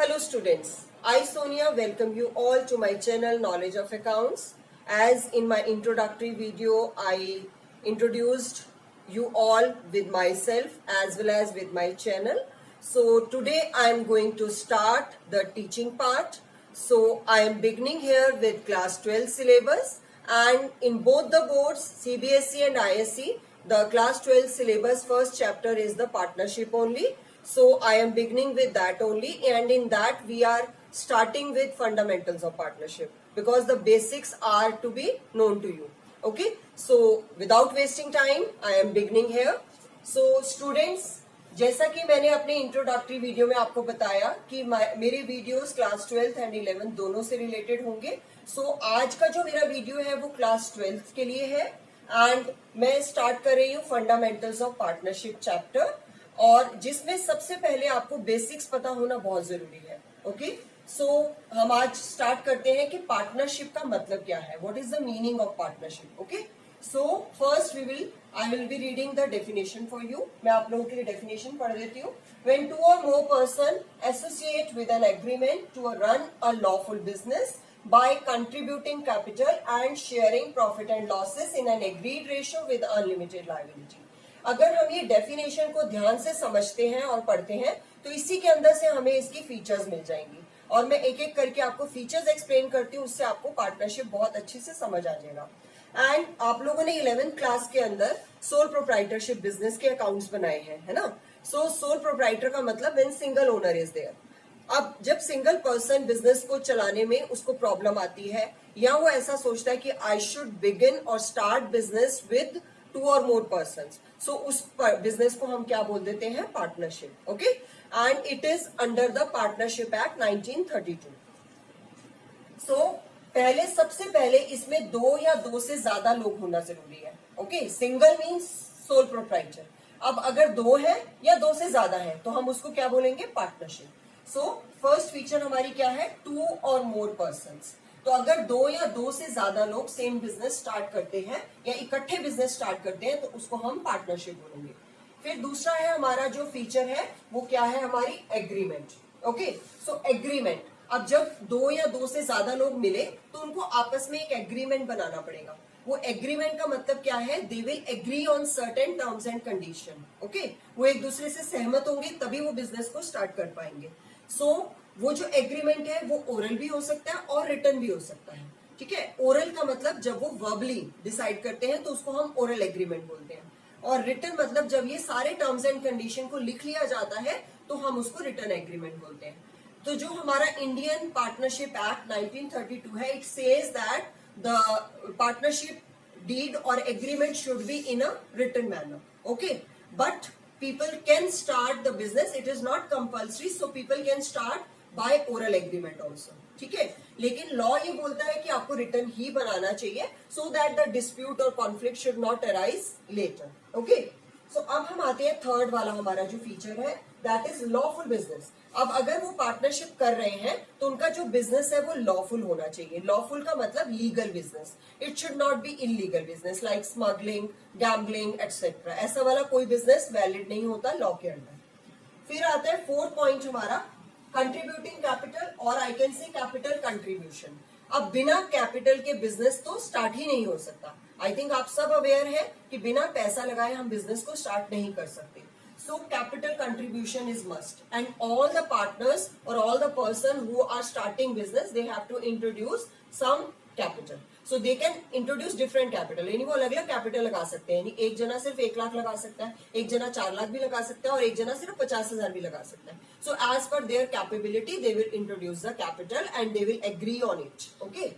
Hello students, I Sonia welcome you all to my channel Knowledge of Accounts. As in my introductory video, I introduced you all with myself as well as with my channel. So today I am going to start the teaching part. So I am beginning here with class 12 syllabus, and in both the boards CBSE and ISE, the class 12 syllabus first chapter is the partnership only. So I am beginning with that only, and in that we are starting with fundamentals of partnership because the basics are to be known to you. Okay, so without wasting time I am beginning here. So students, जैसा कि मैंने अपने introductory video में आपको बताया कि मेरे videos class 12th and 11th दोनों से रिलेटेड होंगे. सो आज का जो मेरा वीडियो है वो क्लास 12th के लिए है, एंड मैं स्टार्ट कर रही हूँ फंडामेंटल्स ऑफ पार्टनरशिप चैप्टर, और जिसमें सबसे पहले आपको बेसिक्स पता होना बहुत जरूरी है. ओके, सो हम आज स्टार्ट करते हैं कि पार्टनरशिप का मतलब क्या है, what is the meaning of partnership. Okay, so first I will be reading the definition for you. मैं आप लोगों के लिए डेफिनेशन पढ़ देती हूँ. When two or more person associate with an agreement to run a lawful business by contributing capital and sharing profit and losses in an agreed ratio with unlimited liability. अगर हम ये डेफिनेशन को ध्यान से समझते हैं और पढ़ते हैं तो इसी के अंदर से हमें इसकी फीचर्स मिल जाएंगी, और मैं एक एक करके आपको फीचर्स एक्सप्लेन करती हूँ. उससे आपको पार्टनरशिप बहुत अच्छे से समझ आ जाएगा. एंड आप लोगों ने 11th क्लास के अंदर सोल प्रोप्राइटरशिप बिजनेस के अकाउंट्स बनाए हैं, है ना. सो सोल प्रोप्राइटर का मतलब when single owner is there. अब जब सिंगल पर्सन बिजनेस को चलाने में उसको प्रॉब्लम आती है, या वो ऐसा सोचता है कि आई शुड बिगिन और स्टार्ट बिजनेस विद 2 और मोर पर्सन, सो उस बिजनेस को हम क्या बोल देते हैं, partnership. Okay, and it is under the partnership act 1932. सो पहले सबसे पहले इसमें 2 या 2 से ज्यादा लोग होना जरूरी है. Okay, single means sole proprietor. अब अगर 2 है या 2 से ज्यादा है तो हम उसको क्या बोलेंगे, पार्टनरशिप. सो फर्स्ट फीचर हमारी क्या है, 2 और मोर पर्सन्स. तो अगर 2 या 2 से ज्यादा लोग सेम बिजनेस स्टार्ट करते हैं या इकट्ठे बिजनेस स्टार्ट करते हैं तो उसको हम पार्टनरशिप बोलेंगे. फिर दूसरा है हमारा जो फीचर है वो क्या है, हमारी एग्रीमेंट. ओके, सो एग्रीमेंट. अब जब 2 या 2 से ज्यादा लोग मिले तो उनको आपस में एक एग्रीमेंट बनाना पड़ेगा. वो एग्रीमेंट का मतलब क्या है, they will agree on certain terms and condition. Okay, वो एक दूसरे से सहमत होंगे तभी वो बिजनेस को स्टार्ट कर पाएंगे. सो वो जो एग्रीमेंट है वो ओरल भी हो सकता है और रिटन भी हो सकता है. ठीक है, ओरल का मतलब जब वो वर्बली डिसाइड करते हैं तो उसको हम ओरल एग्रीमेंट बोलते हैं, और रिटन मतलब जब ये सारे टर्म्स एंड कंडीशन को लिख लिया जाता है तो हम उसको रिटन एग्रीमेंट बोलते हैं. तो जो हमारा इंडियन पार्टनरशिप एक्ट 1932 है, it says that the partnership deed or agreement should be in a written manner. Okay, but people can start the business, it is not compulsory, so people can start by oral agreement also. ठीक है, लेकिन law ये बोलता है कि आपको return ही बनाना चाहिए so that the dispute or conflict should not arise later. Okay, so अब हम आते हैं थर्ड वाला हमारा जो फीचर है, that is lawful business. अब अगर वो पार्टनरशिप कर रहे हैं तो उनका जो बिजनेस है वो लॉफुल होना चाहिए. लॉफुल का मतलब legal business. It should not be illegal business like smuggling, gambling etcetera. ऐसा वाला कोई बिजनेस वैलिड नहीं होता लॉ के अंदर. फिर आता है फोर्थ पॉइंट हमारा, कंट्रीब्यूटिंग कैपिटल, और I can say capital contribution. अब बिना कैपिटल के बिजनेस तो स्टार्ट ही नहीं हो सकता. आई थिंक आप सब अवेयर है कि बिना पैसा लगाए हम बिजनेस को स्टार्ट नहीं कर सकते. So capital contribution is must, and all the partners or all the person who are starting business, they have to introduce some capital. So they can introduce different capital. यानी वो अलग अलग capital लगा सकते हैं. यानी एक जना सिर्फ 1 लाख लगा सकता है, एक जना 4 लाख भी लगा सकता है, और एक जना सिर्फ 50,000 भी लगा सकता है. So as per their capability, they will introduce the capital and they will agree on it. Okay.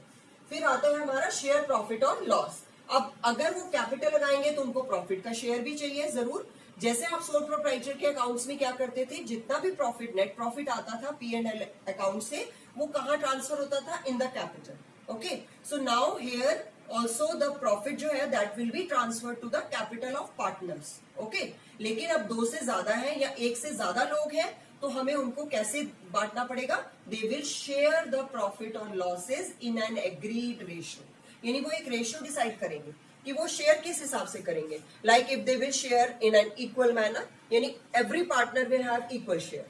फिर आता है हमारा शेयर प्रॉफिट और लॉस. अब अगर वो कैपिटल लगाएंगे तो उनको प्रॉफिट का शेयर भी चाहिए जरूर. जैसे आप सोल प्रोप्राइटर के अकाउंट्स में क्या करते थे, जितना भी प्रॉफिट, नेट प्रॉफिट आता था P&L अकाउंट से, वो कहाँ ट्रांसफर होता था, in the capital. Okay, so now here also the profit जो है that will be transfer to the capital of partners. Okay, लेकिन अब 2 से ज्यादा है या 1 से ज्यादा लोग हैं तो हमें उनको कैसे बांटना पड़ेगा, they will share the profit और losses in an agreed ratio. यानी वो एक रेशियो डिसाइड करेंगे कि वो शेयर किस हिसाब से करेंगे. Like if they will share in an equal manner, यानी every partner will have equal share.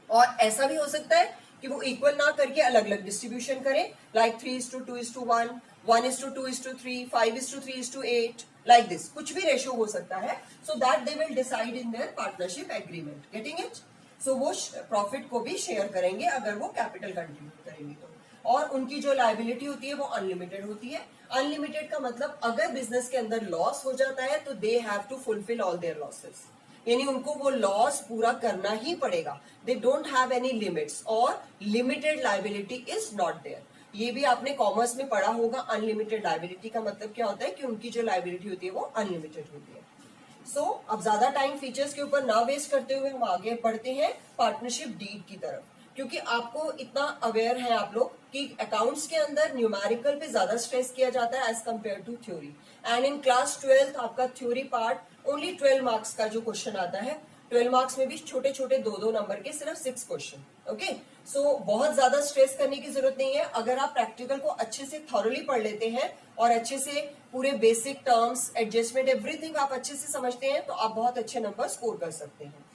और ऐसा भी हो सकता है कि वो इक्वल ना करके अलग अलग डिस्ट्रीब्यूशन करें, लाइक 3:2:1, 1:2:3, 5:3:8, लाइक दिस, कुछ भी रेशियो हो सकता है. So that they will decide in their partnership agreement. Getting it? So वो प्रॉफिट को भी शेयर करेंगे अगर वो कैपिटल कंट्रीब्यूट करेंगे तो. और उनकी जो लायबिलिटी होती है वो अनलिमिटेड होती है. अनलिमिटेड का मतलब अगर बिजनेस के अंदर लॉस हो जाता है तो they have to fulfil all their losses, यानी उनको वो लॉस पूरा करना ही पड़ेगा. They don't have any limits और limited liability is not there. ये भी आपने कॉमर्स में पढ़ा होगा. अनलिमिटेड लायबिलिटी का मतलब क्या होता है कि उनकी जो लायबिलिटी होती है वो अनलिमिटेड होती है. सो अब ज्यादा टाइम फीचर्स के ऊपर ना वेस्ट करते हुए हम आगे बढ़ते हैं पार्टनरशिप डीड की तरफ, क्योंकि आपको इतना अवेयर है आप लोग कि अकाउंट्स के अंदर न्यूमेरिकल पे ज्यादा स्ट्रेस किया जाता है as compare to theory. And in class 12th आपका थ्योरी पार्ट ओनली 12 मार्क्स का जो क्वेश्चन आता है, 12 मार्क्स में भी छोटे छोटे 2-2 नंबर के सिर्फ 6 क्वेश्चन. ओके, सो बहुत ज्यादा स्ट्रेस करने की जरूरत नहीं है. अगर आप प्रैक्टिकल को अच्छे से थॉरली पढ़ लेते हैं और अच्छे से पूरे बेसिक टर्म्स, एडजस्टमेंट, एवरीथिंग आप अच्छे से समझते हैं तो आप बहुत अच्छे नंबर स्कोर कर सकते हैं.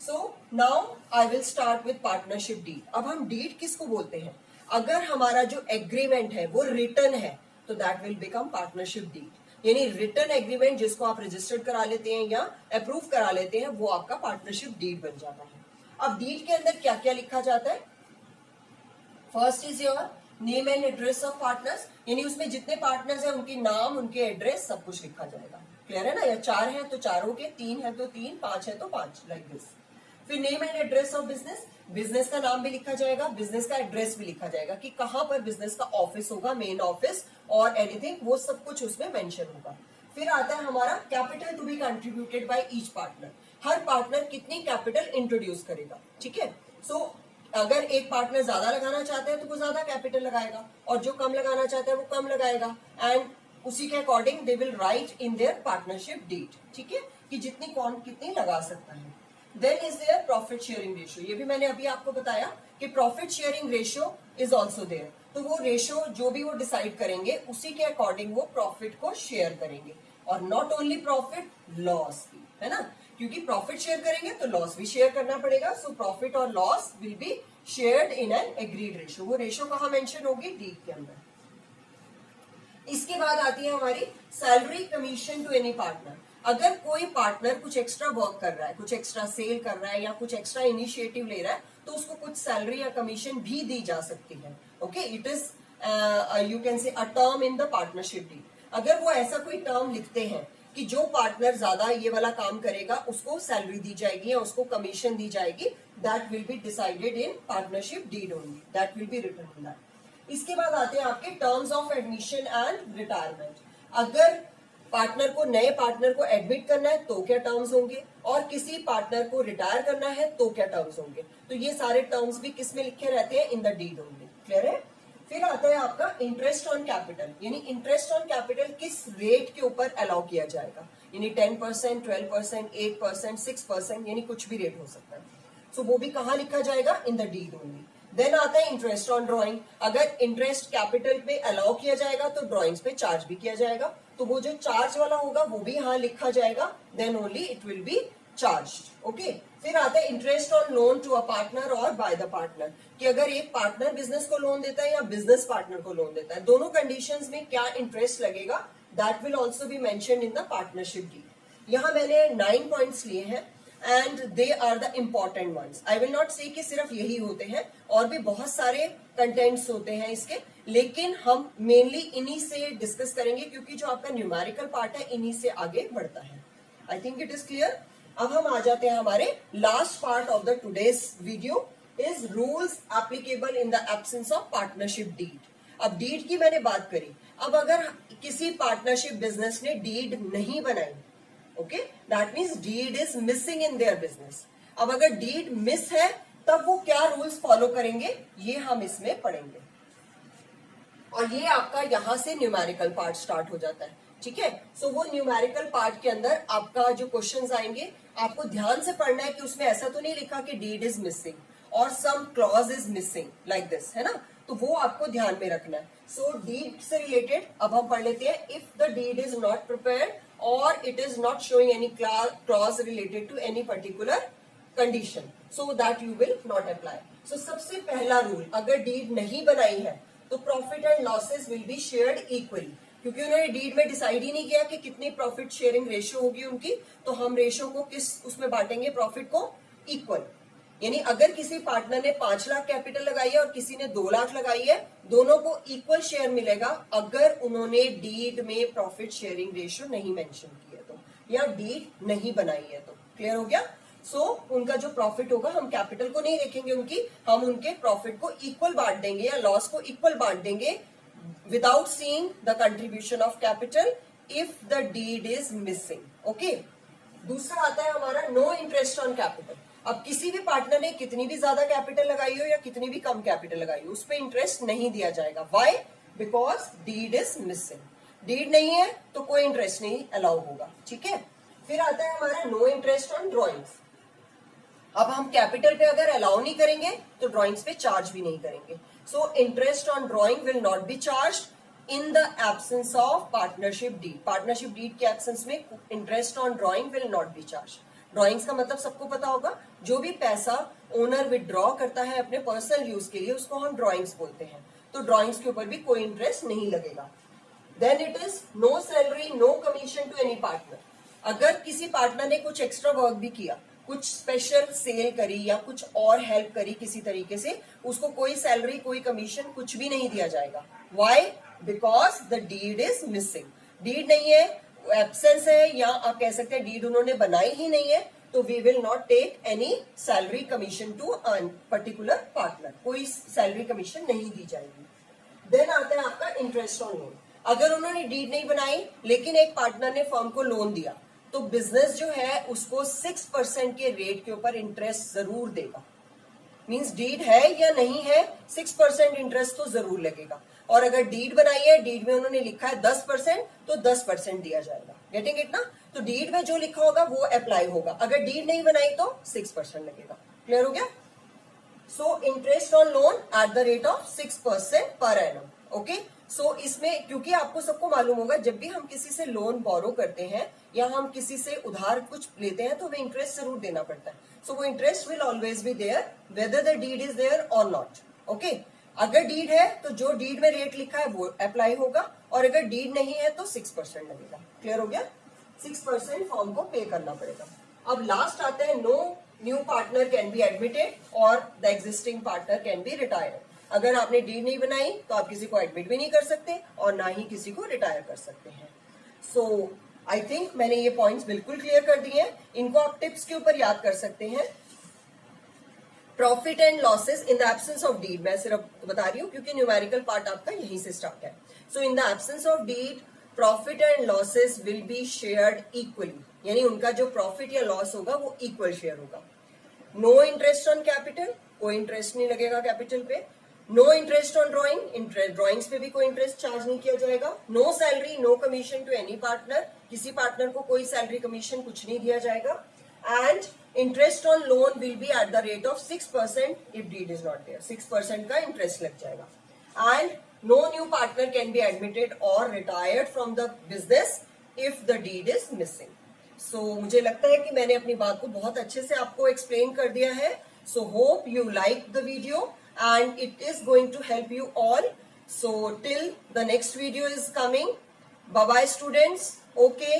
So now I will start with partnership deed. अब हम डीड किसको बोलते हैं? अगर हमारा जो एग्रीमेंट है वो रिटर्न है तो that will become partnership deed. यानी रिटर्न एग्रीमेंट जिसको आप रजिस्टर्ड करा लेते हैं या अप्रूव करा लेते हैं वो आपका पार्टनरशिप डीड बन जाता है. अब डीड के अंदर क्या क्या लिखा जाता है? First is your name and address of partners, यानी उसमें जितने पार्टनर्स हैं उनके नाम, उनके एड्रेस, सब कुछ लिखा जाएगा. क्लियर है ना? या 4 है तो 4 के, 3 है तो 3, 5 है तो 5, लाइक दिस. फिर name and address of business, business का नाम भी लिखा जाएगा, बिजनेस का एड्रेस भी लिखा जाएगा कि कहां पर बिजनेस का ऑफिस होगा, मेन ऑफिस और एनीथिंग, वो सब कुछ उसमें मेंशन होगा. फिर आता है हमारा capital to be contributed by each partner. हर पार्टनर कितनी कैपिटल इंट्रोड्यूस करेगा. ठीक है, सो अगर एक पार्टनर ज्यादा लगाना चाहता है तो वो ज्यादा कैपिटल लगाएगा और जो कम लगाना चाहता है वो कम लगाएगा. एंड उसी के according they will write in their partnership deed. ठीक है, कि जितनी कौन कितनी लगा सकता है. Then is there profit sharing ratio. ये भी मैंने अभी आपको बताया कि profit sharing ratio is also there. तो वो रेशियो जो भी वो डिसाइड करेंगे उसी के अकॉर्डिंग वो प्रॉफिट को शेयर करेंगे. और नॉट ओनली प्रॉफिट, लॉस भी, है ना? क्योंकि प्रॉफिट शेयर करेंगे तो लॉस भी शेयर करना पड़ेगा. सो प्रॉफिट और loss will be shared in an agreed ratio. वो रेशियो कहां मेंशन होगी? डीड के अंदर. इसके बाद आती है हमारी salary commission to any partner. अगर कोई पार्टनर कुछ एक्स्ट्रा वर्क कर रहा है, कुछ एक्स्ट्रा सेल कर रहा है या कुछ एक्स्ट्रा इनिशिएटिव ले रहा है तो उसको कुछ सैलरी या कमीशन भी दी जा सकती है. Okay, it is you can say a term in the partnership deed. अगर वो ऐसा कोई टर्म लिखते हैं कि जो पार्टनर ज्यादा ये वाला काम करेगा उसको सैलरी दी जाएगी या उसको कमीशन दी जाएगी, that will be decided in partnership deed only. That will be written in that. इसके बाद आते हैं आपके terms of admission and retirement. अगर पार्टनर को, नए पार्टनर को एडमिट करना है तो क्या टर्म्स होंगे, और किसी पार्टनर को रिटायर करना है तो क्या टर्म्स होंगे. तो ये सारे टर्म्स भी किस में लिखे रहते हैं? In the deed only. Clear है? फिर आता है आपका इंटरेस्ट ऑन कैपिटल. यानी इंटरेस्ट ऑन कैपिटल किस रेट के ऊपर अलाउ किया जाएगा. यानी 10%, 12%, 8%, 6%, यानी कुछ भी रेट हो सकता है. सो वो भी कहां लिखा जाएगा? In the deed only. Then आता है इंटरेस्ट ऑन ड्रॉइंग. अगर इंटरेस्ट कैपिटल पे अलाउ किया जाएगा तो ड्रॉइंग्स पे चार्ज भी किया जाएगा. तो वो जो चार्ज वाला होगा वो भी यहां लिखा जाएगा. Then only it will be charged. Okay. फिर आता है interest on loan to a partner और बाय द पार्टनर. कि अगर एक पार्टनर बिजनेस को लोन देता है या बिजनेस पार्टनर को लोन देता है, दोनों कंडीशंस में क्या इंटरेस्ट लगेगा, that will also be mentioned in the partnership deed. यहां मैंने 9 पॉइंट्स लिए हैं and they are the important ones. I will not say कि सिर्फ यही होते हैं, और भी बहुत सारे कंटेंट्स होते हैं इसके, लेकिन हम मेनली इन्हीं से डिस्कस करेंगे क्योंकि जो आपका न्यूमेरिकल पार्ट है इन्हीं से आगे बढ़ता है. I think it is clear. अब हम आ जाते हैं हमारे last part of the today's video, is rules applicable in the absence of partnership deed. अब डीड की मैंने बात करी. अब अगर किसी पार्टनरशिप बिजनेस ने डीड नहीं बनाई, okay, that means deed is missing in their business. अब अगर डीड मिस है तब वो क्या रूल्स फॉलो करेंगे ये हम इसमें पढ़ेंगे. और ये आपका यहां से न्यूमेरिकल पार्ट स्टार्ट हो जाता है. ठीक है, सो वो न्यूमेरिकल पार्ट के अंदर आपका जो क्वेश्चंस आएंगे आपको ध्यान से पढ़ना है कि उसमें ऐसा तो नहीं लिखा कि डीड इज मिसिंग और some clause is missing like this, है ना? तो वो आपको ध्यान में रखना है. सो डीड से रिलेटेड अब हम पढ़ लेते हैं. If the deed is not prepared or it is not showing any clause related to any particular condition, so that you will not apply. So सबसे पहला रूल, अगर डीड नहीं बनाई है तो profit and losses will be shared equally, क्योंकि उन्होंने deed में डिसाइड ही नहीं किया कि कितनी प्रॉफिट शेयरिंग रेशियो होगी उनकी, तो हम रेशियो को किस उसमें बांटेंगे, प्रॉफिट को इक्वल. यानी अगर किसी पार्टनर ने 5 लाख कैपिटल लगाई है और किसी ने 2 लाख लगाई है, दोनों को इक्वल शेयर मिलेगा अगर उन्होंने डीड में प्रॉफिट शेयरिंग रेशियो नहीं मेंशन की है तो, या डीड नहीं बनाई है तो. क्लियर हो गया? सो उनका जो प्रॉफिट होगा, हम कैपिटल को नहीं देखेंगे उनकी, हम उनके प्रॉफिट को इक्वल बांट देंगे या लॉस को इक्वल बांट देंगे without seeing the contribution of capital if the deed is missing. Okay. दूसरा आता है हमारा नो इंटरेस्ट ऑन कैपिटल. अब किसी भी पार्टनर ने कितनी भी ज्यादा कैपिटल लगाई हो या कितनी भी कम कैपिटल लगाई हो, उस पर इंटरेस्ट नहीं दिया जाएगा. Why? Because deed is missing. Deed नहीं है तो कोई इंटरेस्ट नहीं अलाउ होगा. ठीक है. फिर आता है हमारा नो इंटरेस्ट ऑन ड्रॉइंग्स. अब हम कैपिटल पे अगर अलाउ नहीं करेंगे तो ड्राइंग्स पे चार्ज भी नहीं करेंगे. So interest on drawing will not be charge in the absence of partnership deed. Partnership deed के एब्सेंस में interest on drawing will not be charge. Drawings का मतलब सबको पता होगा, जो भी पैसा ओनर विदड्रॉ करता है अपने पर्सनल यूज के लिए उसको हम ड्राइंग्स बोलते हैं. तो ड्राइंग्स के ऊपर भी कोई इंटरेस्ट नहीं लगेगा. Then it is no salary no commission to any partner. अगर किसी पार्टनर ने कुछ एक्स्ट्रा वर्क भी किया, कुछ स्पेशल सेल करी या कुछ और हेल्प करी किसी तरीके से, उसको कोई सैलरी कोई कमीशन कुछ भी नहीं दिया जाएगा. Why? Because the deed is missing. Deed नहीं है, एब्सेंस है, या आप कह सकते हैं डीड उन्होंने बनाई ही नहीं है, तो we will not take any salary commission to a particular partner. कोई सैलरी कमीशन नहीं दी जाएगी. देन आता है आपका इंटरेस्ट ऑन लोन. अगर उन्होंने डीड नहीं बनाई लेकिन एक पार्टनर ने फर्म को लोन दिया, तो बिजनेस जो है उसको 6% के रेट के ऊपर इंटरेस्ट जरूर देगा. मींस डीड है या नहीं है, 6% इंटरेस्ट तो जरूर लगेगा. और अगर डीड बनाई है, डीड में उन्होंने लिखा है 10%, तो 10% दिया जाएगा. गेटिंग इट ना? तो डीड में जो लिखा होगा वो अप्लाई होगा. अगर डीड नहीं बनाई तो 6% लगेगा. क्लियर हो गया? सो interest on loan eight the rate of 6% per annum. Okay. सो इसमें क्योंकि आपको सबको मालूम होगा, जब भी हम किसी से लोन बोरो करते हैं या हम किसी से उधार कुछ लेते हैं तो हमें इंटरेस्ट जरूर देना पड़ता है. सो वो interest will always be there whether the deed is there और नॉट. ओके. अगर डीड है तो जो डीड में रेट लिखा है वो अप्लाई होगा, और अगर डीड नहीं है तो 6% लगेगा. क्लियर हो गया? 6% फॉर्म को पे करना पड़ेगा. अब लास्ट आता है no new partner can be admitted और the existing partner can be retired. अगर आपने डीड नहीं बनाई तो आप किसी को एडमिट भी नहीं कर सकते और ना ही किसी को रिटायर कर सकते हैं. सो आई थिंक मैंने ये पॉइंट्स बिल्कुल क्लियर कर दिए हैं. इनको आप टिप्स के ऊपर याद कर सकते हैं. Profit and losses in the absence of deed, मैं सिर्फ बता रही हूँ क्योंकि न्यूमेरिकल पार्ट आपका यहीं से स्टार्ट है. So in the absence of deed profit and losses will be shared equally, यानी उनका जो प्रॉफिट या लॉस होगा वो इक्वल शेयर होगा. नो इंटरेस्ट ऑन कैपिटल, कोई इंटरेस्ट नहीं लगेगा कैपिटल पे. No interest on drawing, drawings पे भी कोई इंटरेस्ट चार्ज नहीं किया जाएगा. No salary no commission to any partner, किसी पार्टनर को कोई सैलरी कमीशन कुछ नहीं दिया जाएगा. And interest on loan will be at the rate of 6% if deed is not there. 6% का इंटरेस्ट लग जाएगा. And no new partner can be admitted और retired from the business if the deed is missing. So मुझे लगता है कि मैंने अपनी बात को बहुत अच्छे से आपको एक्सप्लेन कर दिया है. So hope you like the video and it is going to help you all. So till the next video is coming, bye bye students. Okay.